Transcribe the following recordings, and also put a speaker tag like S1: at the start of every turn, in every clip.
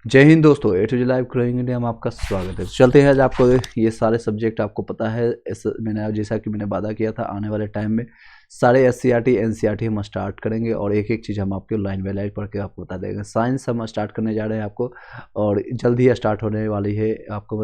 S1: जय हिंद दोस्तों, A to Z live growing India में आपका स्वागत है। चलते हैं आज आपको ये सारे सब्जेक्ट आपको पता है। मैंने जैसा कि मैंने वादा किया था, आने वाले टाइम में सारे SCRT NCRT हम स्टार्ट करेंगे और एक एक चीज़ हम आपको लाइन बाय लाइन पढ़ के आपको बता देंगे। साइंस हम स्टार्ट करने जा रहे हैं आपको, और जल्द ही स्टार्ट होने वाली है आपको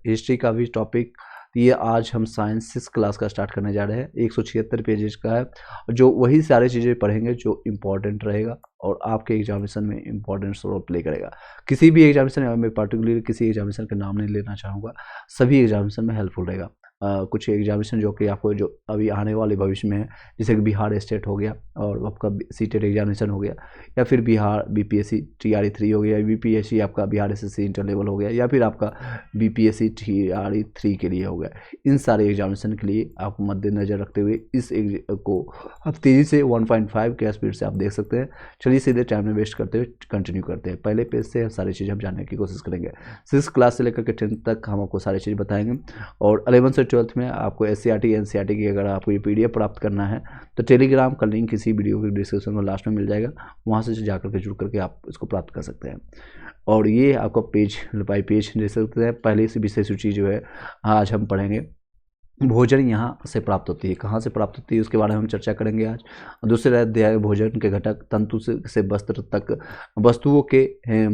S1: हिस्ट्री का भी टॉपिक। ये आज हम साइंस 6 क्लास का स्टार्ट करने जा रहे हैं। 176 पेजेस का है, जो वही सारी चीज़ें पढ़ेंगे जो इम्पोर्टेंट रहेगा और आपके एग्जामिनेशन में इंपॉर्टेंट रोल प्ले करेगा। किसी भी एग्जामिनेशन में, मैं पर्टिकुलरली किसी एग्जामिनेशन का नाम नहीं लेना चाहूँगा, सभी एग्जामिनेशन में हेल्पफुल रहेगा। कुछ एग्जामिनेशन जो कि आपको जो अभी आने वाले भविष्य में है, जैसे कि बिहार स्टेट हो गया और आपका सीटेट एग्जामिनेशन हो गया, या फिर बिहार BPSC TRE 3 हो गया, BPSC आपका बिहार SSC इंटर लेवल हो गया, या फिर आपका BPSC TRE 3 के लिए हो गया। इन सारे एग्जामिनेशन के लिए आपको मद्देनजर रखते हुए इस को आप तेज़ी से 1.5 के स्पीड से आप देख सकते हैं। चलिए सीधे टाइम में वेस्ट करते हुए कंटिन्यू करते हैं। पहले पेज से सारी चीज़ हम जानने की कोशिश करेंगे। 6 क्लास से लेकर के 10th तक हम आपको सारी चीज़ बताएंगे, और 11 से 12th में आपको SCRT NCRT की अगर आपको ये PDF प्राप्त करना है तो टेलीग्राम का लिंक किसी वीडियो के डिस्क्रिप्शन में लास्ट में मिल जाएगा, वहाँ से जाकर के जुड़ करके आप इसको प्राप्त कर सकते हैं। और ये आपको पेज बाई पेज दे सकते हैं। पहले से विषय सूची जो है आज हम पढ़ेंगे। भोजन यहाँ से प्राप्त होती है, कहाँ से प्राप्त होती है उसके बारे में हम चर्चा करेंगे आज। दूसरे अध्याय भोजन के घटक, तंतु से वस्त्र तक, वस्तुओं के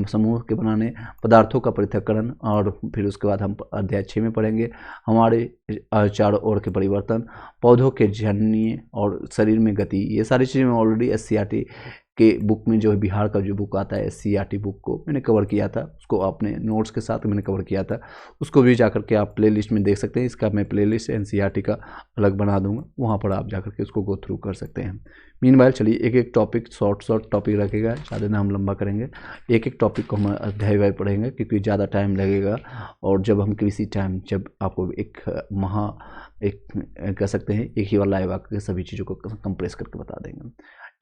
S1: समूह के बनाने, पदार्थों का पृथक्करण, और फिर उसके बाद हम अध्याय 6 में पढ़ेंगे हमारे चारों ओर के परिवर्तन, पौधों के जन्य और शरीर में गति। ये सारी चीज़ें मैं ऑलरेडी SCRT के बुक में, जो बिहार का जो बुक आता है SCRT बुक को मैंने कवर किया था, उसको अपने नोट्स के साथ मैंने कवर किया था, उसको भी जाकर के आप प्लेलिस्ट में देख सकते हैं। इसका मैं प्लेलिस्ट NCRT का अलग बना दूंगा, वहाँ पर आप जाकर के उसको गो थ्रू कर सकते हैं। मीनवाइल चलिए एक एक टॉपिक, शॉर्ट टॉपिक रखेगा, ज़्यादा ना हम लंबा करेंगे। एक एक टॉपिक को हम अध्याय वार पढ़ेंगे क्योंकि ज़्यादा टाइम लगेगा, और जब हम किसी टाइम जब आपको एक कह सकते हैं एक ही बार लाइव आकर के सभी चीज़ों को कंप्रेस करके बता देंगे।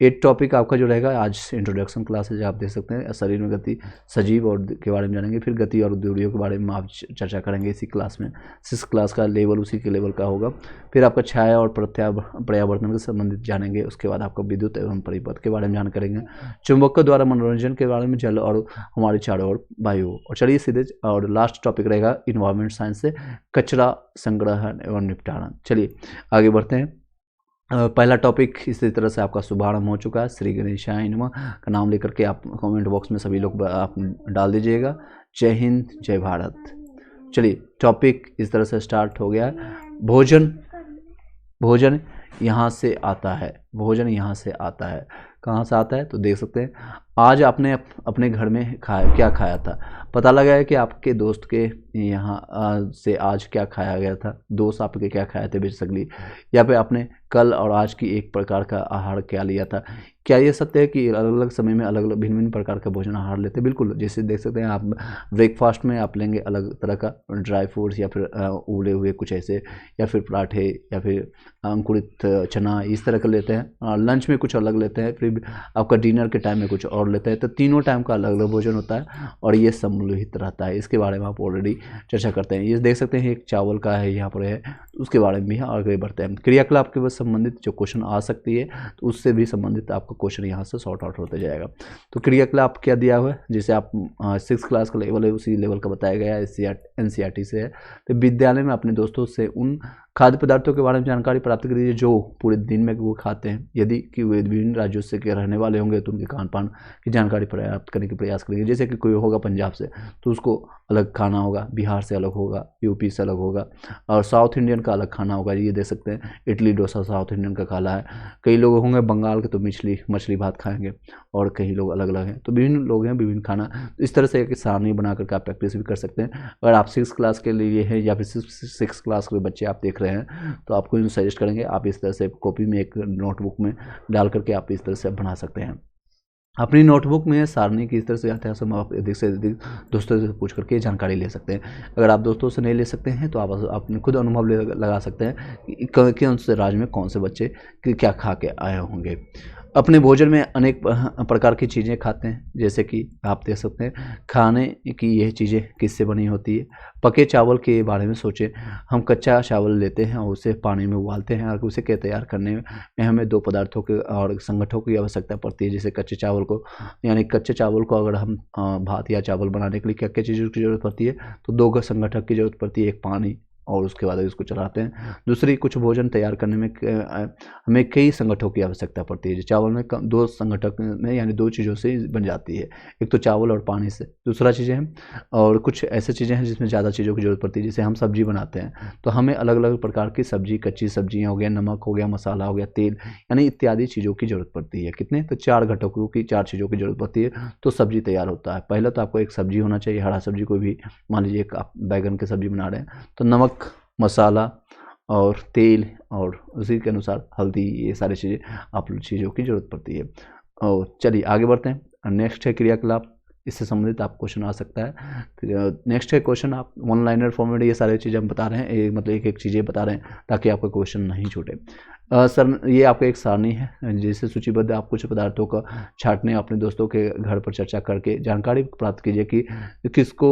S1: एक टॉपिक आपका जो रहेगा आज इंट्रोडक्शन क्लासेज आप देख सकते हैं। शरीर में गति, सजीव और के बारे में जानेंगे, फिर गति और दूरियों के बारे में आप चर्चा करेंगे इसी क्लास में। 6 क्लास का लेवल उसी के लेवल का होगा। फिर आपका छाया और पर्यावरण से संबंधित जानेंगे। उसके बाद आपको विद्युत एवं परिपथ के बारे में जान करेंगे, चुंबकों द्वारा मनोरंजन के बारे में, जल और हमारे चारों ओर वायु। और चलिए सीधे, और लास्ट टॉपिक रहेगा इन्वायरमेंट साइंस से कचरा संग्रहण एवं निपटान। चलिए आगे बढ़ते हैं। पहला टॉपिक इसी तरह से आपका शुभारंभ हो चुका है। श्री गणेशाय नमः का नाम लेकर के आप कमेंट बॉक्स में सभी लोग आप डाल दीजिएगा। जय हिंद, जय भारत। चलिए टॉपिक इस तरह से स्टार्ट हो गया है। भोजन यहाँ से आता है। भोजन यहाँ से आता है, कहाँ से आता है तो देख सकते हैं। आज आपने अपने घर में क्या खाया था। पता लगा है कि आपके दोस्त के यहाँ से आज क्या खाया गया था, दोस्त आपके क्या खाए थे बेसिकली, या फिर आपने कल और आज की एक प्रकार का आहार क्या लिया था। क्या ये सत्य है कि अलग अलग समय में अलग अलग भिन्न भिन्न प्रकार का भोजन आहार लेते हैं? बिल्कुल। जैसे देख सकते हैं आप ब्रेकफास्ट में आप लेंगे अलग तरह का ड्राई फ्रूट्स, या फिर उबले हुए कुछ ऐसे, या फिर पराठे, या फिर अंकुरित चना, इस तरह का लेते हैं। लंच में कुछ अलग लेते हैं, फिर आपका डिनर के टाइम में कुछ और लेते हैं। तो तीनों टाइम का अलग अलग भोजन होता है और ये सम्मिलित रहता है। इसके बारे में आप ऑलरेडी चर्चा करते हैं। ये देख सकते हैं एक चावल का है यहाँ पर है, उसके बारे में भी आगे बढ़ते हैं। क्रियाकलाप के संबंधित जो क्वेश्चन आ सकती है तो उससे भी संबंधित आपका क्वेश्चन यहाँ से सॉर्ट आउट होते जाएगा। तो क्रियाकलाप क्या दिया हुआ है, जैसे आप 6 क्लास का लेवल है उसी लेवल का बताया गया है, NCRT से है। तो विद्यालय में अपने दोस्तों से उन खाद्य पदार्थों के बारे में जानकारी प्राप्त करिए जो पूरे दिन में वो खाते हैं। यदि कि वे विभिन्न राज्यों से के रहने वाले होंगे तो उनके खान पान की जानकारी प्राप्त करने के प्रयास करेंगे। जैसे कि कोई होगा पंजाब से तो उसको अलग खाना होगा, बिहार से अलग होगा, यूपी से अलग होगा, और साउथ इंडियन का अलग खाना होगा। ये देख सकते हैं इडली डोसा साउथ इंडियन का खाना है। कई लोग होंगे बंगाल के तो मछली भात खाएंगे, और कई लोग अलग अलग हैं। तो विभिन्न लोग हैं, विभिन्न खाना। तो इस तरह से एक सारणी बना करके आप प्रैक्टिस भी कर सकते हैं। अगर आप 6 क्लास के लिए है या फिर 6 क्लास के बच्चे आप देख रहे हैं तो आपको इन सजेस्ट करेंगे आप इस तरह से कॉपी में, एक नोटबुक में डाल करके आप इस तरह से बना सकते हैं। अपनी नोटबुक में सारणी की इस तरह से आते हैं, सब आप अधिक से अधिक दोस्तों से पूछ करके जानकारी ले सकते हैं। अगर आप दोस्तों से नहीं ले सकते हैं तो आप अपने खुद अनुभव लगा सकते हैं कि कौन से राज्य में कौन से बच्चे क्या खा के आए होंगे। अपने भोजन में अनेक प्रकार की चीज़ें खाते हैं, जैसे कि आप देख सकते हैं खाने की यह चीज़ें किससे बनी होती है। पके चावल के बारे में सोचें, हम कच्चा चावल लेते हैं और उसे पानी में उबालते हैं और उसे के तैयार करने में हमें दो पदार्थों के और संगठनों की आवश्यकता पड़ती है। जैसे कच्चे चावल को, यानी कच्चे चावल को अगर हम भात या चावल बनाने के लिए क्या क्या चीज़ों की ज़रूरत पड़ती है, तो दो संगठक की ज़रूरत पड़ती है, एक पानी और उसके बाद इसको चलाते हैं। दूसरी, कुछ भोजन तैयार करने में हमें कई संगठनों की आवश्यकता पड़ती है। जो चावल में दो संगठक में यानी दो चीज़ों से बन जाती है, एक तो चावल और पानी से, दूसरा चीज़ें हैं और कुछ ऐसे चीज़ें हैं जिसमें ज़्यादा चीज़ों की ज़रूरत पड़ती है। जैसे हम सब्जी बनाते हैं तो हमें अलग अलग प्रकार की सब्जी, कच्ची सब्जियाँ हो गया, नमक हो गया, मसाला हो गया, तेल यानी इत्यादि चीज़ों की ज़रूरत पड़ती है। कितने, तो 4 घटकों की, 4 चीज़ों की ज़रूरत पड़ती है तो सब्जी तैयार होता है। पहले तो आपको एक सब्जी होना चाहिए, हरा सब्जी कोई भी, मान लीजिए आप बैगन की सब्जी बना रहे हैं तो नमक, मसाला और तेल और उसी के अनुसार हल्दी, ये सारी चीज़ें आप चीज़ों की ज़रूरत पड़ती है। और चलिए आगे बढ़ते हैं। नेक्स्ट है क्रियाकलाप, इससे संबंधित आप क्वेश्चन आ सकता है। नेक्स्ट है क्वेश्चन, आप वन लाइनर फॉर्मेट, ये सारी चीज़ें हम बता रहे हैं, मतलब एक एक चीज़ें बता रहे हैं ताकि आपका क्वेश्चन नहीं छूटे। सर ये आपका एक सारणी है जिससे सूचीबद्ध आप कुछ पदार्थों का छांटने अपने दोस्तों के घर पर चर्चा करके जानकारी प्राप्त कीजिए कि किसको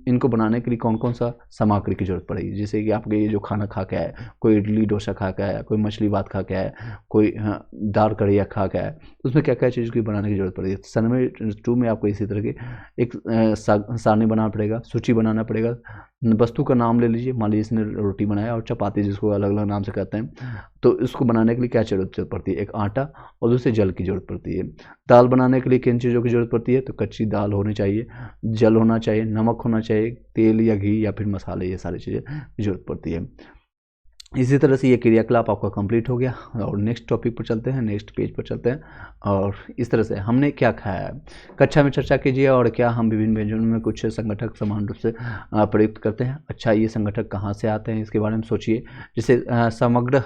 S1: इनको बनाने के लिए कौन कौन सा सामग्री की जरूरत पड़ेगी। जैसे कि आपके ये जो खाना खा के आए, कोई इडली डोसा खा के आया, कोई मछली भात खा के आया, कोई दाल कढ़िया खा के आया, उसमें क्या क्या चीज़ की बनाने की जरूरत पड़ेगी। समय 2 में आपको इसी तरह की एक सारणी बनाना पड़ेगा, सूची बनाना पड़ेगा। वस्तु का नाम ले लीजिए, मान लीजिए इसने रोटी बनाया और चपाती, जिसको अलग अलग नाम से कहते हैं, तो इसको बनाने के लिए क्या जरूरत पड़ती है, एक आटा और दूसरे जल की जरूरत पड़ती है। दाल बनाने के लिए किन चीज़ों की जरूरत पड़ती है, तो कच्ची दाल होनी चाहिए, जल होना चाहिए, नमक होना चाहिए, तेल या घी या फिर मसाले, ये सारी चीज़ें की जरूरत पड़ती है। इसी तरह से ये क्रियाकलाप आपका कंप्लीट हो गया और नेक्स्ट टॉपिक पर चलते हैं, नेक्स्ट पेज पर चलते हैं। और इस तरह से हमने क्या खाया है कक्षा में चर्चा कीजिए, और क्या हम विभिन्न व्यंजनों में कुछ संगठक समान रूप से प्रयुक्त करते हैं। अच्छा, ये संगठक कहाँ से आते हैं इसके बारे में सोचिए। जैसे समग्र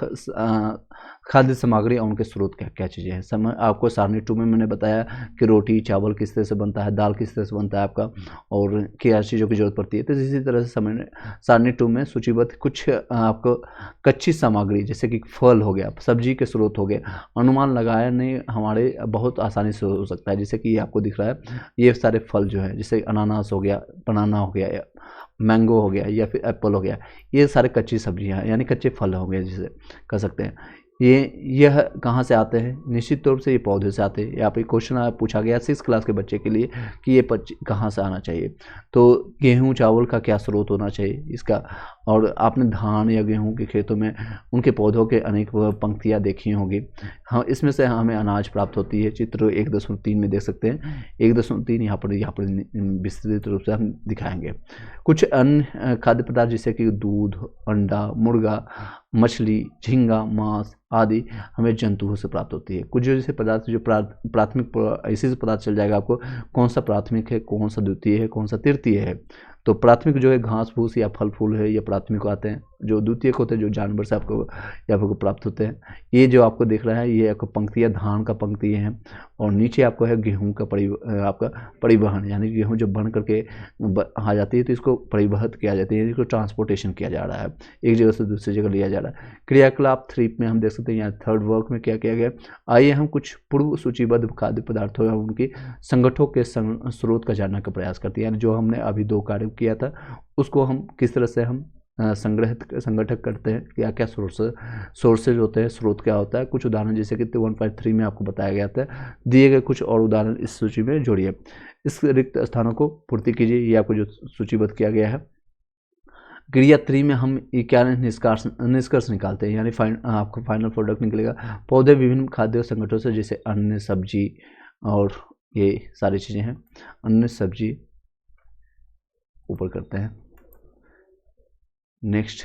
S1: खाद्य सामग्री और उनके स्रोत क्या क्या चीज़ें हैं। समय आपको सारणी 2 में मैंने बताया कि रोटी चावल किस तरह से बनता है, दाल किस तरह से बनता है आपका, और क्या चीज़ों की जरूरत पड़ती है। तो इसी तरह से समय सारणी 2 में सूचीबद्ध कुछ आपको कच्ची सामग्री, जैसे कि फल हो गया, सब्जी के स्रोत हो गए, अनुमान लगाने हमारे बहुत आसानी से हो सकता है। जैसे कि ये आपको दिख रहा है, ये सारे फल जो है, जैसे अनानास हो गया, बनाना हो गया, या मैंगो हो गया, या फिर एप्पल हो गया, ये सारे कच्ची सब्जियां हैं, यानी कच्चे फल हो गए जिसे कह सकते हैं। यह कहाँ से आते हैं, निश्चित तौर से ये पौधे से आते हैं। यहाँ पे क्वेश्चन पूछा गया 6 क्लास के बच्चे के लिए कि ये कहाँ से आना चाहिए। तो गेहूँ चावल का क्या स्रोत होना चाहिए इसका, और आपने धान या गेहूं के खेतों में उनके पौधों के अनेक पंक्तियां देखी होंगी। हाँ, इसमें से हमें अनाज प्राप्त होती है। चित्र 1.3 में देख सकते हैं, 1.3 यहाँ पर विस्तृत रूप से हम दिखाएंगे। कुछ अन्य खाद्य पदार्थ जैसे कि दूध, अंडा, मुर्गा, मछली, झींगा, मांस आदि हमें जंतुओं से प्राप्त होती है। कुछ जो जैसे पदार्थ जो प्राथमिक, इसी से पता चल जाएगा आपको कौन सा प्राथमिक है, कौन सा द्वितीय है, कौन सा तृतीय है। तो प्राथमिक जो है घास फूस या फल फूल है, ये प्राथमिक आते हैं। जो द्वितीयक होते हैं जो जानवर से आपको या आपको प्राप्त होते हैं। ये जो आपको दिख रहा है ये आपको पंक्तियाँ धान का पंक्ति है, और नीचे आपको है गेहूं का आपका परिवहन, यानी गेहूं जब बन करके आ जाती है तो इसको परिवहन किया जाता है, इसको ट्रांसपोर्टेशन किया जा रहा है, एक जगह से दूसरी जगह लिया जा रहा है। क्रियाकलाप 3 में हम देख सकते हैं यहाँ थर्ड वर्क में क्या किया गया। आइए हम कुछ पूर्व सूचीबद्ध खाद्य पदार्थों या उनकी संगठनों के स्रोत का जानने का प्रयास करते हैं। यानी जो हमने अभी 2 कार्य किया था उसको हम किस तरह से हम संगठक करते हैं, क्या क्या सोर्सेज होते हैं, स्रोत क्या होता है। कुछ उदाहरण जैसे कि 1.3 में आपको बताया गया था, दिए गए कुछ और उदाहरण इस सूची में जोड़िए, इस रिक्त स्थानों को पूर्ति कीजिए। ये आपको जो सूचीबद्ध किया गया है। क्रिया 3 में हम ये क्या निष्कर्ष निकालते हैं, यानी आपको फाइनल प्रोडक्ट निकलेगा। पौधे विभिन्न खाद्य संगठनों से, जैसे अन्न, सब्जी और ये सारी चीज़ें हैं। अन्न, सब्जी ऊपर करते हैं, नेक्स्ट,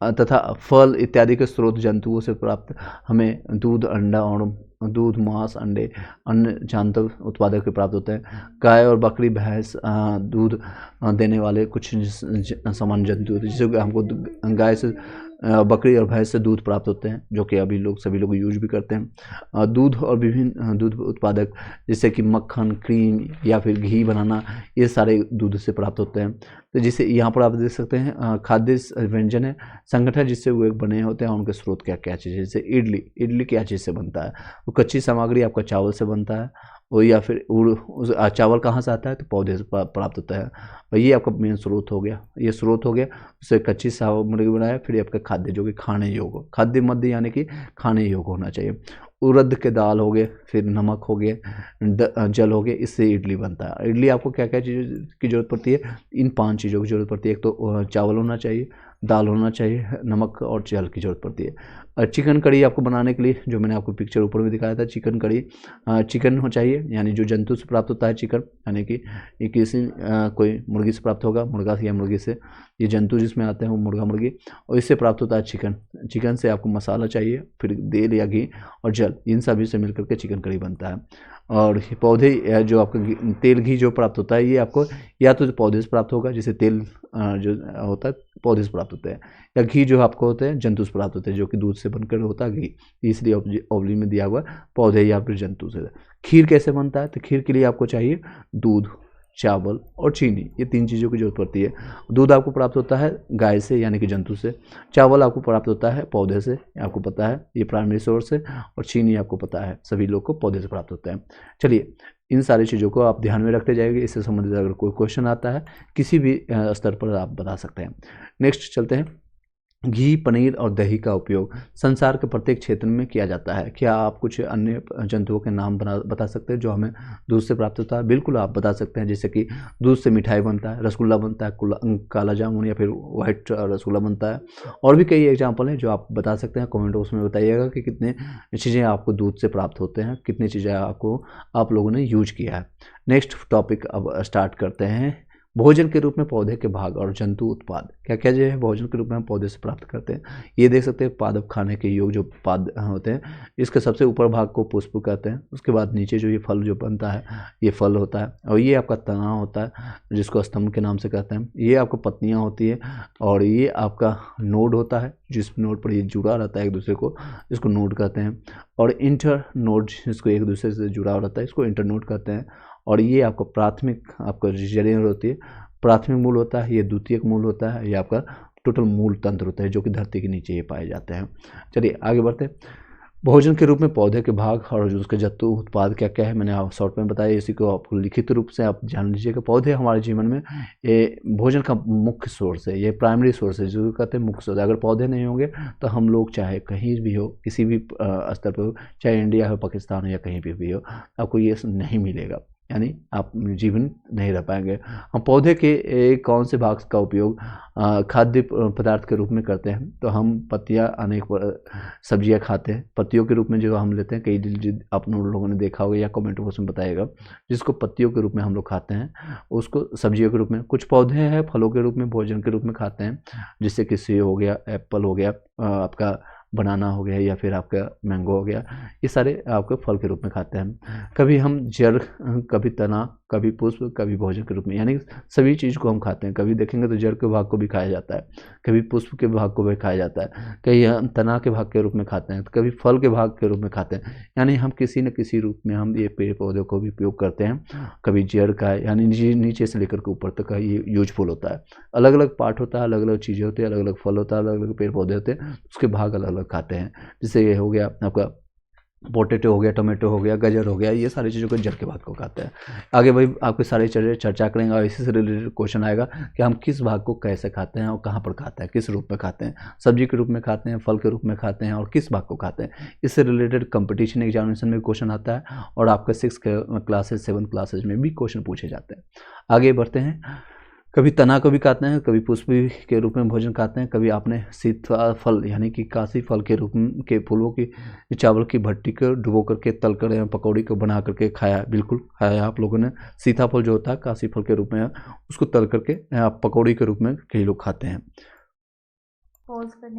S1: तथा फल इत्यादि के स्रोत जंतुओं से प्राप्त हमें दूध, अंडा और दूध, मांस, अंडे, अन्य जानवर उत्पादक के प्राप्त होते हैं। गाय और बकरी, भैंस दूध देने वाले कुछ समान जंतु होते हैं, जिससे हमको गाय से, बकरी और भैंस से दूध प्राप्त होते हैं, जो कि अभी सभी लोग यूज भी करते हैं। दूध और विभिन्न दूध उत्पादक जैसे कि मक्खन, क्रीम या फिर घी बनाना, ये सारे दूध से प्राप्त होते हैं। तो जिसे यहाँ पर आप देख सकते हैं खाद्य व्यंजन है, संगठन जिससे वो बने होते हैं, उनके स्रोत क्या क्या चीज़ है। जैसे इडली क्या चीज़ से बनता है, वो कच्ची सामग्री आपका चावल से बनता है, और या फिर चावल कहाँ से आता है, तो पौधे से प्राप्त होता है, और ये आपका मेन स्रोत हो गया। ये स्रोत हो गया, उससे कच्ची सामग्री बनाया, फिर आपका खाद्य जो कि खाने योग्य, खाद्य मध्य यानी कि खाने योग्य होना चाहिए। उड़द के दाल हो गए, फिर नमक हो गए, जल हो गए, इससे इडली बनता है। इडली आपको क्या क्या चीज़ों की जरूरत पड़ती है, इन 5 चीज़ों की जरूरत पड़ती है। एक तो चावल होना चाहिए, दाल होना चाहिए, नमक और जल की जरूरत पड़ती है। चिकन कड़ी आपको बनाने के लिए, जो मैंने आपको पिक्चर ऊपर में दिखाया था, चिकन कड़ी, चिकन हो चाहिए, यानी जो जंतु से प्राप्त होता है चिकन, यानी कि ये किसी कोई मुर्गी से प्राप्त होगा, मुर्गा या मुर्गी से, ये जंतु जिसमें आते हैं वो मुर्गा मुर्गी, और इससे प्राप्त होता है चिकन। चिकन से आपको मसाला चाहिए, फिर तेल या घी और जल, इन सभी से मिलकर के चिकन कड़ी बनता है। और पौधे जो आपका तेल घी जो प्राप्त होता है, ये आपको या तो पौधे से प्राप्त होगा, जैसे तेल जो होता है पौधे से प्राप्त होते हैं, या घी जो आपको होते हैं जंतु से प्राप्त होते हैं, जो कि दूध से बनकर होता है घी, इसलिए ऑब्लिक में दिया हुआ पौधे या फिर जंतु से। खीर कैसे बनता है, तो खीर के लिए आपको चाहिए दूध, चावल और चीनी, ये 3 चीज़ों की जरूरत पड़ती है। दूध आपको प्राप्त होता है गाय से यानी कि जंतु से, चावल आपको प्राप्त होता है पौधे से, आपको पता है ये प्राइमरी सोर्स है, और चीनी आपको पता है सभी लोग को पौधे से प्राप्त होता है। चलिए, इन सारी चीज़ों को आप ध्यान में रखते जाएंगे। इससे संबंधित अगर कोई क्वेश्चन आता है किसी भी स्तर पर आप बता सकते हैं। नेक्स्ट चलते हैं, घी, पनीर और दही का उपयोग संसार के प्रत्येक क्षेत्र में किया जाता है। क्या आप कुछ अन्य जंतुओं के नाम बता सकते हैं जो हमें दूध से प्राप्त होता है? बिल्कुल आप बता सकते हैं, जैसे कि दूध से मिठाई बनता है, रसगुल्ला बनता है, काला जामुन या फिर वाइट रसगुल्ला बनता है। और भी कई एग्जाम्पल हैं जो आप बता सकते हैं। कमेंट बॉक्स में बताइएगा कि कितने चीज़ें आपको दूध से प्राप्त होते हैं, कितनी चीज़ें आप लोगों ने यूज किया है। नेक्स्ट टॉपिक अब स्टार्ट करते हैं, भोजन के रूप में पौधे के भाग और जंतु उत्पाद। क्या क्या जो है भोजन के रूप में हम पौधे से प्राप्त करते हैं, ये देख सकते हैं। पादप खाने के योग्य जो पाद होते हैं, इसके सबसे ऊपर भाग को पुष्प कहते हैं। उसके बाद नीचे जो ये फल जो बनता है, ये फल होता है, और ये आपका तना होता है जिसको स्तंभ के नाम से कहते हैं। ये आपको पत्तियाँ होती है, और ये आपका नोड होता है, जिस नोड पर ये जुड़ा रहता है एक दूसरे को, इसको नोड कहते हैं। और इंटर नोड, जिसको एक दूसरे से जुड़ा रहता है, इसको इंटर नोड कहते हैं। और ये आपका प्राथमिक आपका जड़ें होती है, प्राथमिक मूल होता है, ये द्वितीयक मूल होता है, ये आपका टोटल मूल तंत्र होता है, जो कि धरती के नीचे ये पाए जाते हैं। चलिए आगे बढ़ते हैं। भोजन के रूप में पौधे के भाग और जो उसके जंतु उत्पाद क्या क्या है, मैंने आप शॉर्ट में बताया। इसी को आपको लिखित रूप से आप जान लीजिएगा। पौधे हमारे जीवन में ये भोजन का मुख्य सोर्स है, ये प्राइमरी सोर्स है, जो कहते हैं मुख्य सोर्स। अगर पौधे नहीं होंगे तो हम लोग चाहे कहीं भी हो, किसी भी स्तर पर हो, चाहे इंडिया हो, पाकिस्तान हो, या कहीं भी हो, आपको ये नहीं मिलेगा, यानी आप जीवन नहीं रह पाएंगे। हम पौधे के कौन से भाग का उपयोग खाद्य पदार्थ के रूप में करते हैं, तो हम पत्तियां अनेक सब्जियां खाते हैं, पत्तियों के रूप में जो हम लेते हैं। कई आप लोगों ने देखा होगा या कमेंट बॉक्स में बताइएगा, जिसको पत्तियों के रूप में हम लोग खाते हैं उसको सब्जियों के रूप में। कुछ पौधे हैं फलों के रूप में भोजन के रूप में खाते हैं, जिससे कि सेब हो गया, एप्पल हो गया, आपका बनाना हो गया, या फिर आपका मैंगो हो गया, ये सारे आपके फल के रूप में खाते हैं। कभी हम जड़, कभी तना, कभी पुष्प, कभी भोजन के रूप में, यानी सभी चीज़ को हम खाते हैं। कभी देखेंगे तो जड़ के भाग को भी खाया जाता है, कभी पुष्प के भाग को भी खाया जाता है, कभी हम तना के भाग के रूप में खाते हैं, तो कभी फल के भाग के रूप में खाते हैं। यानी हम किसी न किसी रूप में हम ये पेड़ पौधों को भी उपयोग करते हैं। कभी जड़ का, यानी नीचे से लेकर के ऊपर तक का ये यूजफुल होता है। अलग अलग पार्ट होता है, अलग अलग चीज़ें होती है, अलग अलग फल होता है, अलग अलग पेड़ पौधे होते हैं, उसके भाग अलग अलग खाते हैं। जैसे ये हो गया आपका पोटैटो हो गया, टोमेटो हो गया, गाजर हो गया, ये सारी चीज़ों को जड़ के भाग को खाते हैं। आगे भाई आपके सारे चर्चा करेंगे, और इसी से रिलेटेड क्वेश्चन आएगा कि हम किस भाग को कैसे खाते हैं और कहाँ पर खाते हैं, किस रूप में खाते हैं, सब्जी के रूप में खाते हैं, फल के रूप में खाते हैं, और किस भाग को खाते हैं। इससे रिलेटेड कंपटीशन एग्जामिनेशन में क्वेश्चन आता है, और आपका 6 क्लासेज 7 क्लासेज में भी क्वेश्चन पूछे जाते हैं। आगे बढ़ते हैं। कभी तना को भी खाते हैं, कभी पुष्प के रूप में भोजन खाते हैं, कभी आपने सीताफल यानी कि काशी फल के रूप में के फूलों की चावल की भट्टी को डुबो करके तल कर या पकौड़ी को बना करके खाया। बिल्कुल खाया आप लोगों ने। सीताफल जो होता है काशी फल के रूप में, उसको तल करके आप पकौड़ी के रूप में कई लोग खाते हैं।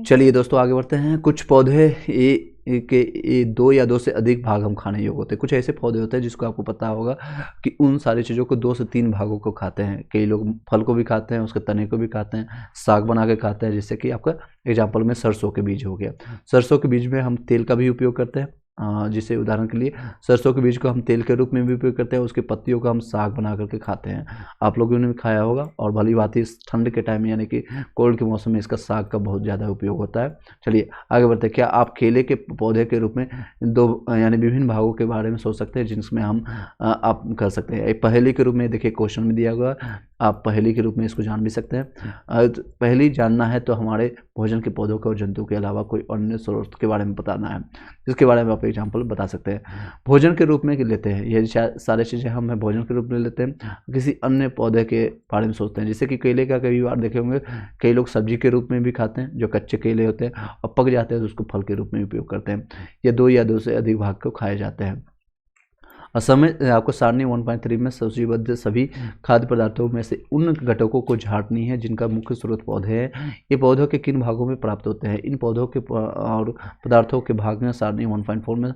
S1: चलिए दोस्तों आगे बढ़ते हैं। कुछ पौधे के 2 या 2 से अधिक भाग हम खाने योग्य होते हैं। कुछ ऐसे पौधे होते हैं जिसको आपको पता होगा कि उन सारी चीज़ों को 2 से 3 भागों को खाते हैं। कई लोग फल को भी खाते हैं, उसके तने को भी खाते हैं, साग बना के खाते हैं। जैसे कि आपका एग्जाम्पल में सरसों के बीज हो गया। सरसों के बीज में हम तेल का भी उपयोग करते हैं, जिसे उदाहरण के लिए सरसों के बीज को हम तेल के रूप में भी उपयोग करते हैं, उसकी पत्तियों को हम साग बना करके खाते हैं। आप लोगों ने भी खाया होगा। और भली बात इस ठंड के टाइम में यानी कि कोल्ड के मौसम में इसका साग का बहुत ज़्यादा उपयोग होता है। चलिए आगे बढ़ते हैं। क्या आप केले के पौधे के रूप में दो यानी विभिन्न भागों के बारे में सोच सकते हैं जिनमें हम आप कर सकते हैं। एक पहेली के रूप में देखिए क्वेश्चन में दिया हुआ, आप पहेली के रूप में इसको जान भी सकते हैं। पहेली जानना है तो हमारे भोजन के पौधों के और जंतु के अलावा कोई अन्य स्रोत के बारे में बताना है, जिसके बारे में आप एग्जाम्पल बता सकते हैं। भोजन के रूप में लेते हैं, ये सारी चीज़ें हम भोजन के रूप में लेते हैं। किसी अन्य पौधे के बारे में सोचते हैं, जैसे कि केले का कई बार देखे होंगे कई लोग सब्जी के रूप में भी खाते हैं, जो कच्चे केले होते हैं और पक जाते हैं तो उसको फल के रूप में उपयोग करते हैं। ये दो या दो से अधिक भाग को खाए जाते हैं। समय आपको सारणी 1.3 में सूचीबद्ध सभी खाद्य पदार्थों में से उन घटकों को छांटनी है जिनका मुख्य स्रोत पौधे हैं। ये पौधों के किन भागों में प्राप्त होते हैं। इन पौधों के और पदार्थों के भाग में सारणी 1.4 में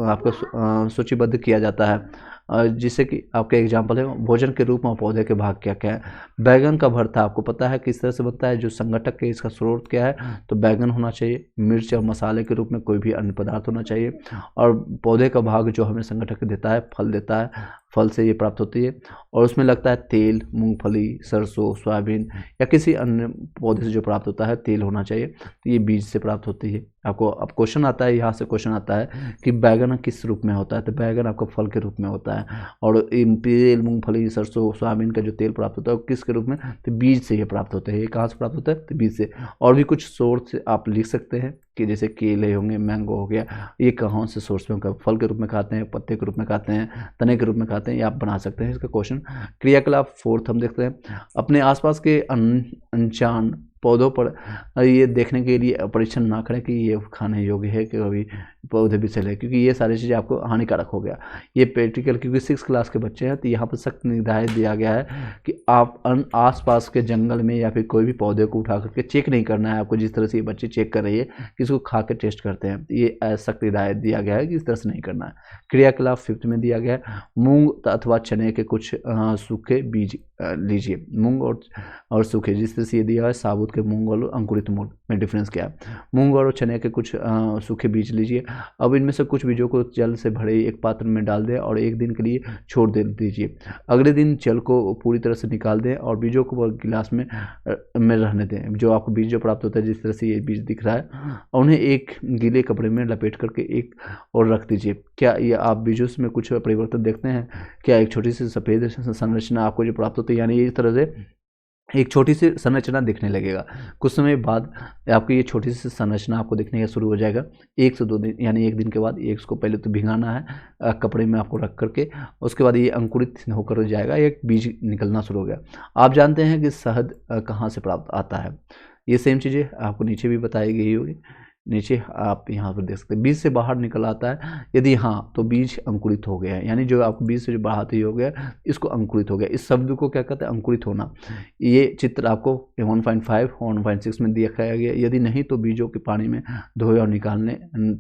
S1: आपको सूचीबद्ध किया जाता है। जिससे कि आपके एग्जाम्पल है भोजन के रूप में पौधे के भाग क्या क्या है। बैगन का भरता आपको पता है किस तरह से बनता है, जो संगठक के इसका स्रोत क्या है, तो बैगन होना चाहिए। मिर्च और मसाले के रूप में कोई भी अन्य पदार्थ होना चाहिए। और पौधे का भाग जो हमें संगठक देता है, फल देता है, फल से ये प्राप्त होती है। और उसमें लगता है तेल, मूंगफली, सरसों, सोयाबीन या किसी अन्य पौधे से जो प्राप्त होता है तेल होना चाहिए, तो ये बीज से प्राप्त होती है। आपको अब क्वेश्चन आता है, यहाँ से क्वेश्चन आता है कि बैगन किस रूप में होता है, तो बैगन आपका फल के रूप में होता है। और तेल, मूंगफली, सरसों, सोयाबीन का जो तेल प्राप्त होता है वो किसके रूप में, तो बीज से ये प्राप्त होते हैं। ये कहाँ से प्राप्त होता है, तो बीज से। और भी कुछ सोर्स आप लिख सकते हैं कि जैसे केले होंगे, मैंगो हो गया, ये कहाँ से सोर्स में होगा, फल के रूप में खाते हैं, पत्ते के रूप में खाते हैं, तने के रूप में खाते हैं, ये आप बना सकते हैं इसका क्वेश्चन। क्रियाकलाप 4 हम देखते हैं। अपने आसपास के अनजान पौधों पर ये देखने के लिए परीक्षण ना करें कि ये खाने योग्य है कि अभी पौधे भी चले, क्योंकि ये सारी चीज़ें आपको हानिकारक हो गया। ये प्रैक्टिकल क्योंकि 6 क्लास के बच्चे हैं, तो यहाँ पर सख्त निर्देश दिया गया है कि आप आसपास के जंगल में या फिर कोई भी पौधे को उठा करके चेक नहीं करना है आपको। जिस तरह से ये बच्चे चेक कर रही है कि इसको खा के टेस्ट करते हैं, ये सख्त हिदायत दिया गया है कि इस तरह से नहीं करना है। क्रियाकलाप 5 में दिया गया है। मूंग अथवा चने के कुछ सूखे बीज लीजिए। मूंग और सूखे, जिस तरह से ये दिया है साबुत के मूंग और अंकुरित मूंग में डिफरेंस क्या है। मूंग और चने के कुछ सूखे बीज लीजिए। अब इनमें से कुछ बीजों को जल से भरे एक पात्र में डाल दें और एक दिन के लिए छोड़ दे दीजिए। अगले दिन जल को पूरी तरह से निकाल दें और बीजों को गिलास में रहने दें। जो आपको बीज जो प्राप्त होता है, जिस तरह से ये बीज दिख रहा है, उन्हें एक गीले कपड़े में लपेट करके एक और रख दीजिए। क्या ये आप बीजों में कुछ परिवर्तन देखते हैं? क्या एक छोटी सी सफ़ेद संरचना आपको जो प्राप्त होती है, यानी इस तरह से एक छोटी सी संरचना दिखने लगेगा। कुछ समय बाद आपकी ये छोटी सी संरचना आपको दिखने का शुरू हो जाएगा। 1 से 2 दिन यानी एक दिन के बाद इसको पहले तो भिगाना है कपड़े में आपको रख करके, उसके बाद ये अंकुरित होकर हो जाएगा, एक बीज निकलना शुरू हो गया। आप जानते हैं कि शहद कहाँ से प्राप्त आता है। ये सेम चीज़ें आपको नीचे भी बताई गई होगी। नीचे आप यहाँ पर देख सकते हैं, बीज से बाहर निकल आता है। यदि हाँ तो बीज अंकुरित हो गया है, यानी जो आपको बीज से जो बाहर ही हो गया इसको अंकुरित हो गया। इस शब्द को क्या कहते हैं, अंकुरित होना। ये चित्र आपको 1.5 और 1.6 में दिखाया गया। यदि नहीं तो बीजों के पानी में धोए और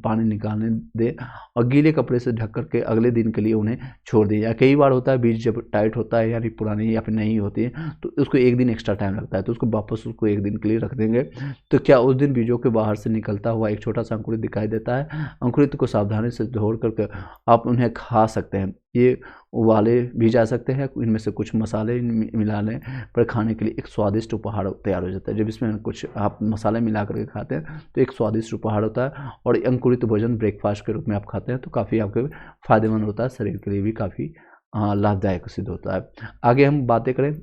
S1: पानी निकालने दें और गीले कपड़े से ढक करके अगले दिन के लिए उन्हें छोड़ दें। या कई बार होता है बीज जब टाइट होता है यानी पुरानी या फिर नहीं होती है तो उसको एक दिन एक्स्ट्रा टाइम लगता है, तो उसको वापस उसको एक दिन के लिए रख देंगे। तो क्या उस दिन बीजों के बाहर से निकलता हुआ एक छोटा सा अंकुरित दिखाई देता है। अंकुरित को सावधानी से धो करके आप उन्हें खा सकते हैं। ये उबाले भी जा सकते हैं, इनमें से कुछ मसाले मिलाने पर खाने के लिए एक स्वादिष्ट उपहार तैयार हो जाता है। जब इसमें कुछ आप मसाले मिला करके खाते हैं तो एक स्वादिष्ट उपहार होता है। और अंकुरित भोजन ब्रेकफास्ट के रूप में आप खाते हैं तो काफ़ी आपके फायदेमंद होता है, शरीर के लिए भी काफ़ी लाभदायक सिद्ध होता है। आगे हम बातें करें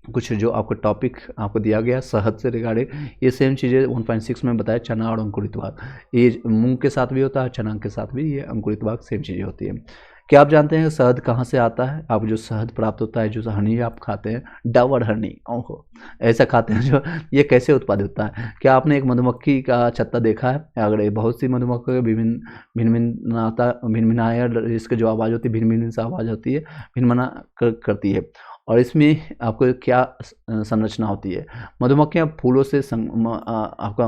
S1: कुछ जो आपको टॉपिक आपको दिया गया शहद से रिगार्डिंग, ये सेम चीज़ें 1.6 में बताया। चना और अंकुरित भाग, ये मूंग के साथ भी होता है, चना के साथ भी ये अंकुरित भाग सेम चीज़ें होती है। क्या आप जानते हैं शहद कहाँ से आता है? आप जो शहद प्राप्त होता है, जो हनी आप खाते हैं, डबर हनी, ओहो ऐसा खाते हैं जो, ये कैसे उत्पादित होता है? क्या आपने एक मधुमक्खी का छत्ता देखा है? अगर बहुत सी मधुमक्खी भिन्न इसके जो आवाज़ होती है, भिन्न सा आवाज़ होती है, भिन्न करती है। और इसमें आपको क्या संरचना होती है? मधुमक्खियाँ फूलों से आपका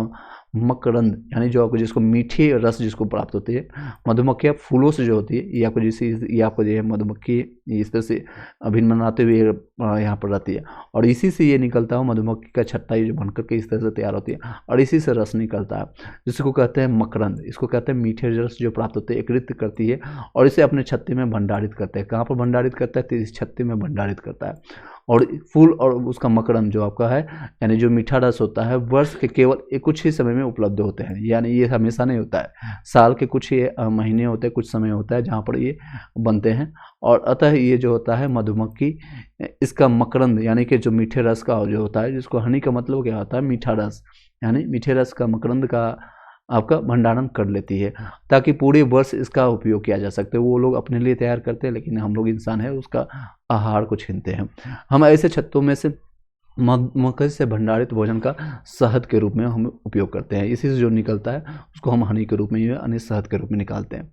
S1: मकरंद, यानी जो आपको जिसको मीठे रस जिसको प्राप्त होती है, मधुमक्खियाँ फूलों से जो होती है, ये आपको जैसे ये आपको जो है मधुमक्खी इस तरह से अभिन्न बनाते हुए यहाँ पर रहती है, और इसी से ये निकलता है मधुमक्खी का छत्ता ये जो बनकर के इस तरह से तैयार होती है, और इसी से रस निकलता है जिसको कहते हैं मकरंद। इसको कहते हैं मीठे रस जो प्राप्त होते हैं, एकत्रित करती है और इसे अपने छत्ते में भंडारित करते हैं। कहाँ पर भंडारित करता है? तो इस छत्ते में भंडारित करता है। और फूल और उसका मकरंद जो आपका है, यानी जो मीठा रस होता है, वर्ष के केवल कुछ ही समय में उपलब्ध होते हैं, यानी ये हमेशा नहीं होता है, साल के कुछ ही महीने होते हैं, कुछ समय होता है जहाँ पर ये बनते हैं। और अतः ये जो होता है मधुमक्खी इसका मकरंद यानी कि जो मीठे रस का जो होता है, जिसको हनी का मतलब क्या होता है? मीठा रस, यानी मीठे रस का मकरंद का आपका भंडारण कर लेती है ताकि पूरे वर्ष इसका उपयोग किया जा सकते। वो लोग अपने लिए तैयार करते हैं, लेकिन हम लोग इंसान है उसका आहार को छीनते हैं। हम ऐसे छत्तों में से मकई से भंडारित भोजन का शहद के रूप में हम उपयोग करते हैं। इसी से जो निकलता है उसको हम हनी के रूप में यानी शहद के रूप में निकालते हैं।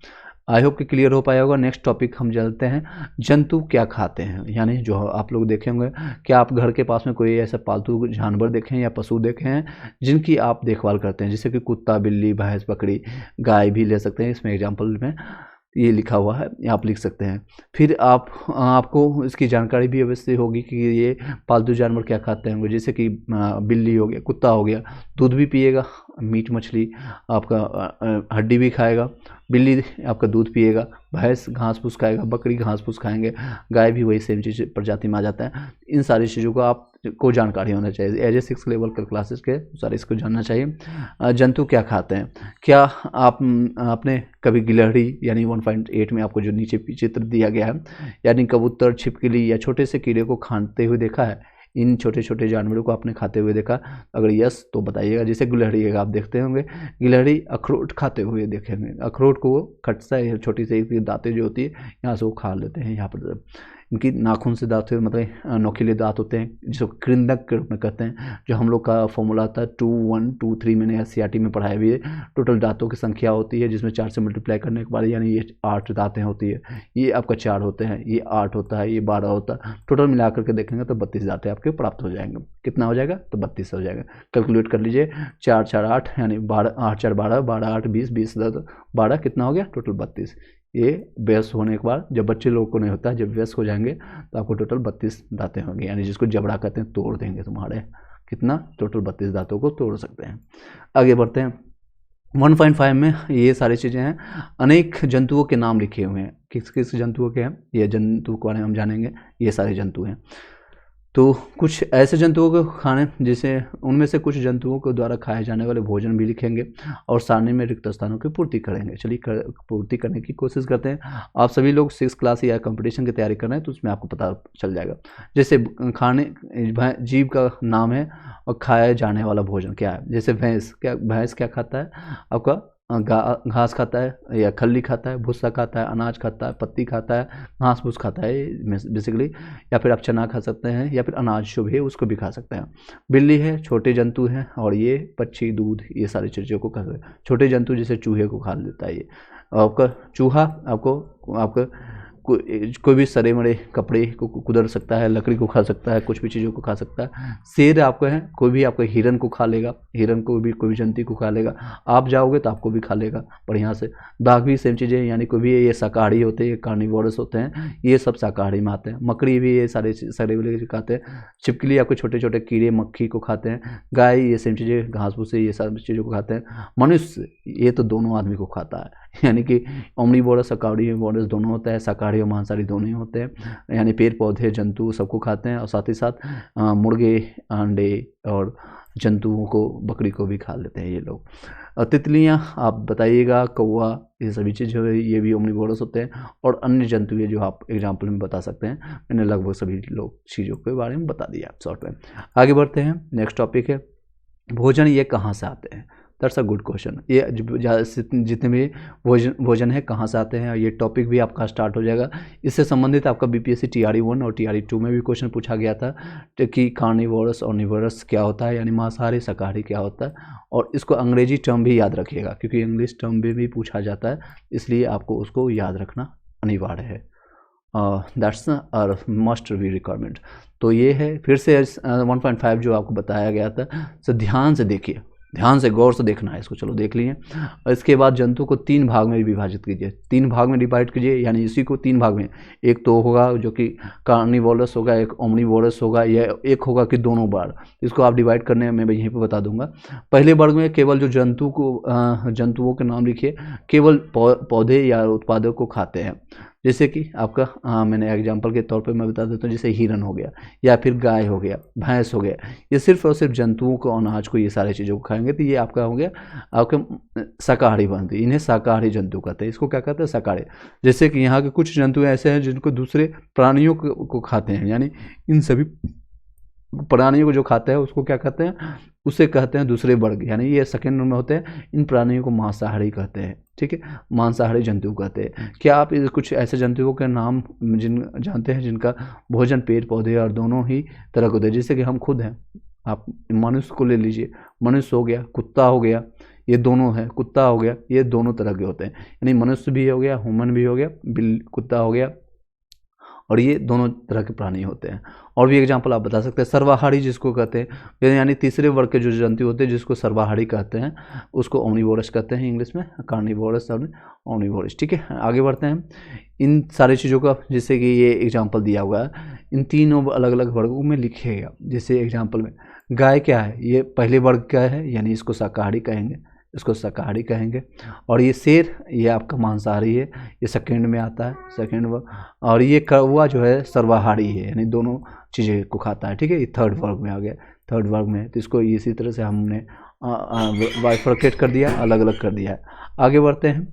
S1: आई होप कि क्लियर हो पाया होगा। नेक्स्ट टॉपिक हम चलते हैं, जंतु क्या खाते हैं, यानी जो आप लोग देखे होंगे, क्या आप घर के पास में कोई ऐसा पालतू जानवर देखें या पशु देखे हैं जिनकी आप देखभाल करते हैं, जैसे कि कुत्ता, बिल्ली, भैंस, बकरी, गाय भी ले सकते हैं। इसमें एग्जाम्पल में ये लिखा हुआ है, आप लिख सकते हैं। फिर आपको इसकी जानकारी भी अवश्य होगी कि ये पालतू जानवर क्या खाते होंगे, जैसे कि बिल्ली हो गया, कुत्ता हो गया, दूध भी पिएगा, मीट मछली आपका हड्डी भी खाएगा, बिल्ली आपका दूध पिएगा, भैंस घास फूस खाएगा, बकरी घास फूस खाएंगे, गाय भी वही सेम चीज़ प्रजाति में आ जाता है। इन सारी चीज़ों को आपको जानकारी होना चाहिए, एज ए 6 लेवल के क्लासेस के सारे इसको जानना चाहिए। जंतु क्या खाते हैं, क्या आपने कभी गिलहरी यानी 1.8 में आपको जो नीचे चित्र दिया गया है, यानी कबूतर, छिपकली या छोटे से कीड़े को खाते हुए देखा है? इन छोटे छोटे जानवरों को आपने खाते हुए देखा? अगर यस तो बताइएगा। जैसे गिलहरी आप देखते होंगे, गिलहरी अखरोट खाते हुए देखेंगे, अखरोट को वो खटसा है, छोटी सी दांतें जो होती है यहाँ से वो खा लेते हैं। यहाँ पर इनकी नाखून से दांत मतलब नोकीले दांत होते हैं, जिसको कृंतक के रूप में कहते हैं। जो हम लोग का फॉर्मूला आता है 2 1 2 3 मैंने SCRT में पढ़ाया भी है। टोटल दांतों की संख्या होती है जिसमें 4 से मल्टीप्लाई करने के बाद यानी ये 8 दांतें होती है। ये आपका 4 होते हैं, ये 8 होता है, ये 12 होता है। टोटल मिलाकर के देखेंगे तो 32 दांतें आपके प्राप्त हो जाएंगे। कितना हो जाएगा? तो 32 हो जाएगा। कैलकुलेट कर लीजिए, 4 4 8 यानी 12 8 4 12 12 8 20 20 12 कितना हो गया? टोटल 32। ये व्यस्त होने के बाद जब बच्चे लोगों को नहीं होता, जब व्यस्त हो जाएंगे तो आपको टोटल 32 दांतें होंगी, यानी जिसको जबड़ा कहते हैं, तोड़ देंगे तुम्हारे। कितना? टोटल 32 दांतों को तोड़ सकते हैं। आगे बढ़ते हैं। 1.5 में ये सारी चीज़ें हैं। अनेक जंतुओं के नाम लिखे हुए हैं। किस किस जंतुओं के हैं? ये जंतु के बारे में हम जानेंगे। ये सारे जंतु हैं। तो कुछ ऐसे जंतुओं को खाने, जैसे उनमें से कुछ जंतुओं के द्वारा खाए जाने वाले भोजन भी लिखेंगे और सारणी में रिक्त स्थानों की पूर्ति करेंगे। चलिए पूर्ति करने की कोशिश करते हैं। आप सभी लोग 6 क्लास या कंपटीशन की तैयारी कर रहे हैं तो उसमें आपको पता चल जाएगा। जैसे खाने जीव का नाम है और खाया जाने वाला भोजन क्या है। जैसे भैंस क्या खाता है? आपका घास खाता है या खल्ली खाता है, भूसा खाता है, अनाज खाता है, पत्ती खाता है, घास फूस खाता है बेसिकली, या फिर आप चना खा सकते हैं या फिर अनाज जो भी है उसको भी खा सकते हैं। बिल्ली है, छोटे जंतु हैं, और ये पक्षी, दूध, ये सारी चीज़ों को खा सकते हैं। छोटे जंतु जैसे चूहे को खा लेता है ये। आपका चूहा आपका कोई भी सड़े मरे कपड़े को कुदर सकता है, लकड़ी को खा सकता है, कुछ भी चीज़ों को खा सकता है। शेर आपको है, कोई भी आपको हिरन को खा लेगा, हिरन को भी कोई भी जंतु को खा लेगा। आप जाओगे तो आपको भी खा लेगा बढ़िया से। बाघ भी सेम चीज़ें, यानी कोई भी ये शाकाहारी होते हैं, कार्निवोरस होते हैं, ये सब शाकाहारी में आते हैं। मकड़ी भी ये सारे सड़े वाले खाते हैं। छिपकली आपको छोटे छोटे कीड़े मक्खी को खाते हैं। गाय ये सेम चीज़ें, घास भूसे, ये सब चीज़ों को खाते हैं। मनुष्य ये तो दोनों आदमी को खाता है, यानी कि ओमनिवोरस कार्निवोरस दोनों होता है, शाकाहारी और मांसाहारी दोनों ही होते हैं। यानी पेड़ पौधे जंतु सबको खाते हैं, और साथ ही साथ मुर्गे, अंडे और जंतुओं को, बकरी को भी खा लेते हैं ये लोग। तितलियां आप बताइएगा, कौवा, ये सभी चीज़ जो है ये भी ओमनिवोरस होते हैं। और अन्य जंतु ये जो आप एग्जाम्पल में बता सकते हैं, मैंने लगभग सभी लोग चीज़ों के बारे में बता दिया शॉर्ट में। आगे बढ़ते हैं। नेक्स्ट टॉपिक है भोजन ये कहाँ से आते हैं। That's a good question. ये जितने भी भोजन है कहाँ से आते हैं, ये टॉपिक भी आपका स्टार्ट हो जाएगा। इससे संबंधित आपका BPSC TRE 1 और TRE 2 में भी क्वेश्चन पूछा गया था कि कार्निवोरस और निवोरस क्या होता है, यानी मांसाहारी शाकाहारी क्या होता है। और इसको अंग्रेजी टर्म भी याद रखिएगा, क्योंकि इंग्लिश टर्म में भी पूछा जाता है, इसलिए आपको उसको याद रखना अनिवार्य है। That's must be requirement. तो ये है, फिर से 1.5 जो आपको बताया गया था, तो ध्यान से देखिए, ध्यान से गौर से देखना है इसको। चलो देख लिए। और इसके बाद जंतु को 3 भाग में विभाजित कीजिए, 3 भाग में डिवाइड कीजिए, यानी इसी को 3 भाग में, एक तो होगा जो कि कार्निवोरस होगा, एक ओमनिवोरस होगा, या एक होगा कि दोनों बार। इसको आप डिवाइड करने में मैं यहीं पे बता दूंगा। पहले वर्ग में केवल जो जंतुओं के नाम लिखिए, केवल पौधे या उत्पादों को खाते हैं। जैसे कि आपका मैंने एग्जांपल के तौर पे मैं बता देता हूँ, जैसे हिरन हो गया, या फिर गाय हो गया, भैंस हो गया, ये सिर्फ और सिर्फ जंतुओं को, अनाज को, ये सारी चीज़ों को खाएंगे, तो ये आपका हो गया आपके शाकाहारी बनती है। इन्हें शाकाहारी जंतु कहते हैं। इसको क्या कहते हैं? शाकाहारी। जैसे कि यहाँ के कुछ जंतु ऐसे हैं जिनको दूसरे प्राणियों को खाते हैं, यानी इन सभी प्राणियों को जो खाते हैं उसको क्या कहते हैं? उसे कहते हैं दूसरे वर्ग, यानी ये सेकंड में होते हैं। इन प्राणियों को मांसाहारी कहते हैं, ठीक है, मांसाहारी जंतु कहते हैं। क्या आप कुछ ऐसे जंतुओं के नाम जानते हैं जिनका भोजन पेड़ पौधे और दोनों ही तरह के होते हैं? जैसे कि हम खुद हैं, आप मनुष्य को ले लीजिए, मनुष्य हो गया, कुत्ता हो गया, ये दोनों है, कुत्ता हो गया, ये दोनों तरह के होते हैं, यानी मनुष्य भी हो गया, ह्यूमन भी हो गया, कुत्ता हो गया, और ये दोनों तरह के प्राणी होते हैं। और भी एग्जांपल आप बता सकते हैं। सर्वाहारी जिसको कहते हैं, यानी तीसरे वर्ग के जो जंतु होते हैं जिसको सर्वाहारी कहते हैं, उसको ओमनिवोरस कहते हैं इंग्लिश में, कार्निवोरस और ओमनिवोरस, ठीक है। आगे बढ़ते हैं। इन सारी चीज़ों का, जैसे कि ये एग्जाम्पल दिया हुआ है, इन तीनों अलग अलग वर्गों में लिखिएगा। जैसे एग्जाम्पल में गाय क्या है? ये पहले वर्ग का है, यानी इसको शाकाहारी कहेंगे, इसको शाकाहारी कहेंगे। और ये शेर, ये आपका मांसाहारी है, ये सेकंड में आता है, सेकंड वर्ग। और ये कौवा जो है सर्वाहारी है, यानी दोनों चीज़ें को खाता है, ठीक है, ये थर्ड वर्ग में आ गया, थर्ड वर्ग में। तो इसको इसी तरह से हमने बाइफरकेट कर दिया, अलग अलग कर दिया है। आगे बढ़ते हैं,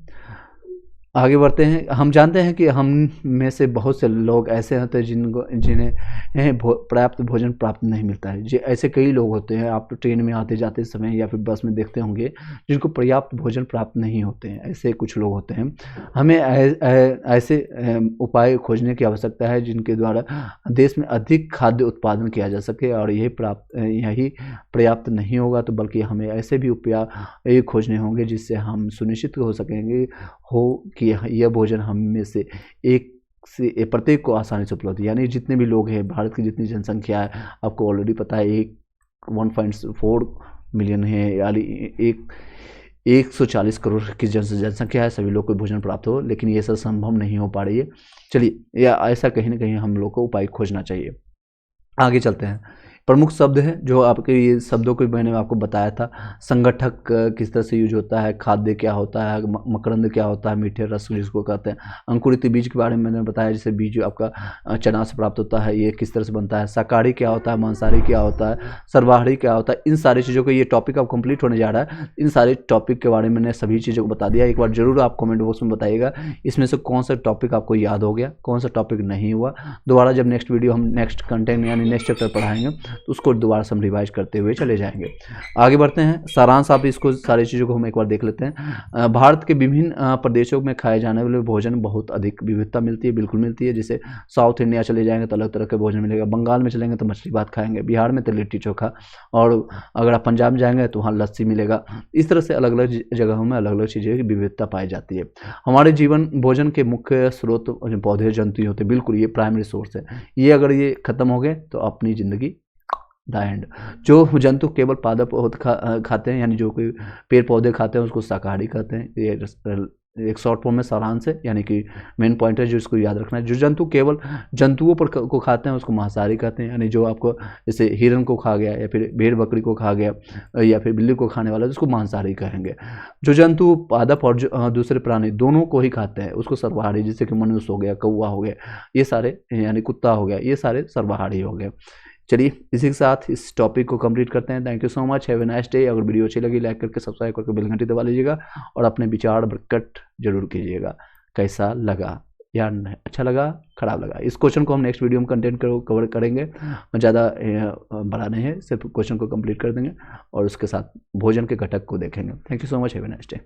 S1: आगे बढ़ते हैं। हम जानते हैं कि हम में से बहुत से लोग ऐसे होते हैं जिन्हें पर्याप्त भोजन प्राप्त नहीं मिलता है। ऐसे कई लोग होते हैं, आप तो ट्रेन में आते जाते समय या फिर बस में देखते होंगे, जिनको पर्याप्त भोजन प्राप्त नहीं होते हैं। ऐसे कुछ लोग होते हैं। हमें ऐसे उपाय खोजने की आवश्यकता है जिनके द्वारा देश में अधिक खाद्य उत्पादन किया जा सके, और यही पर्याप्त नहीं होगा तो बल्कि हमें ऐसे भी उपाय खोजने होंगे जिससे हम सुनिश्चित हो सकेंगे कि यह भोजन हम में से एक से प्रत्येक को आसानी से उपलब्ध है। यानी जितने भी लोग हैं, भारत की जितनी जनसंख्या है, आपको ऑलरेडी पता है, 1.4 मिलियन है, यानी 140 करोड़ की जनसंख्या है। सभी लोग को भोजन प्राप्त हो, लेकिन ये सब संभव नहीं हो पा रही है। चलिए, या ऐसा कहीं ना कहीं हम लोग को उपाय खोजना चाहिए। आगे चलते हैं। प्रमुख शब्द है जो आपके, ये शब्दों को मैंने आपको बताया था। संगठक किस तरह से यूज होता है, खाद्य क्या होता है, मकरंद क्या होता है, मीठे रस जिसको कहते हैं, अंकुरित बीज के बारे में मैंने बताया, जैसे बीज आपका चना से प्राप्त होता है, ये किस तरह से बनता है, शाकाहारी क्या होता है, मांसाहारी क्या होता है, सर्वाहारी क्या होता है। इन सारी चीज़ों को, ये टॉपिक अब कंप्लीट होने जा रहा है, इन सारे टॉपिक के बारे में मैंने सभी चीज़ों को बता दिया। एक बार जरूर आप कमेंट बॉक्स में बताइएगा इसमें से कौन सा टॉपिक आपको याद हो गया, कौन सा टॉपिक नहीं हुआ। दोबारा जब नेक्स्ट वीडियो हम नेक्स्ट कंटेंट यानी नेक्स्ट चैप्टर पढ़ाएंगे तो उसको दोबारा से हम रिवाइज करते हुए चले जाएंगे। आगे बढ़ते हैं। सारांश आप इसको, सारी चीज़ों को हम एक बार देख लेते हैं। भारत के विभिन्न प्रदेशों में खाए जाने वाले भोजन बहुत अधिक विविधता मिलती है, बिल्कुल मिलती है। जैसे साउथ इंडिया चले जाएंगे तो अलग तरह के भोजन मिलेगा, बंगाल में चलेंगे तो मछली भात खाएंगे, बिहार में तो लिट्टी चोखा, और अगर आप पंजाब में जाएंगे तो वहाँ लस्सी मिलेगा। इस तरह से अलग अलग जगहों में अलग अलग चीज़ों की विविधता पाई जाती है। हमारे जीवन भोजन के मुख्य स्रोत पौधे जंतु होते हैं, बिल्कुल ये प्राइमरी सोर्स है। ये अगर ये खत्म हो गए तो अपनी ज़िंदगी द एंड। जो जंतु केवल पादप खाते हैं, यानी जो कोई पेड़ पौधे खाते हैं, उसको शाकाहारी कहते हैं। ये एक शॉर्ट फॉर्म में सारांश है, यानी कि मेन पॉइंट है जो इसको याद रखना है। जो जंतु केवल जंतुओं पर को खाते हैं उसको मांसाहारी कहते हैं, यानी जो आपको जैसे हिरन को खा गया, या फिर भेड़ बकरी को खा गया, या फिर बिल्ली को खाने वाला, उसको मांसाहारी कहेंगे। जो जंतु पादप और दूसरे प्राणी दोनों को ही खाते हैं उसको सर्वाहारी, जैसे कि मनुष्य हो गया, कौवा हो गया, ये सारे, यानी कुत्ता हो गया, ये सारे सर्वाहारी हो गए। चलिए, इसी के साथ इस टॉपिक को कंप्लीट करते हैं। Thank you so much, have a nice day. अगर वीडियो अच्छी लगी लाइक करके सब्सक्राइब करके बेल घंटी दबा लीजिएगा, और अपने विचार प्रकट जरूर कीजिएगा। कैसा लगा या अच्छा लगा, खराब लगा, इस क्वेश्चन को हम नेक्स्ट वीडियो में कंटेंट कवर करेंगे। ज़्यादा बड़ा नहीं है, सिर्फ क्वेश्चन को कंप्लीट कर देंगे और उसके साथ भोजन के घटक को देखेंगे। Thank you so much, have a nice day.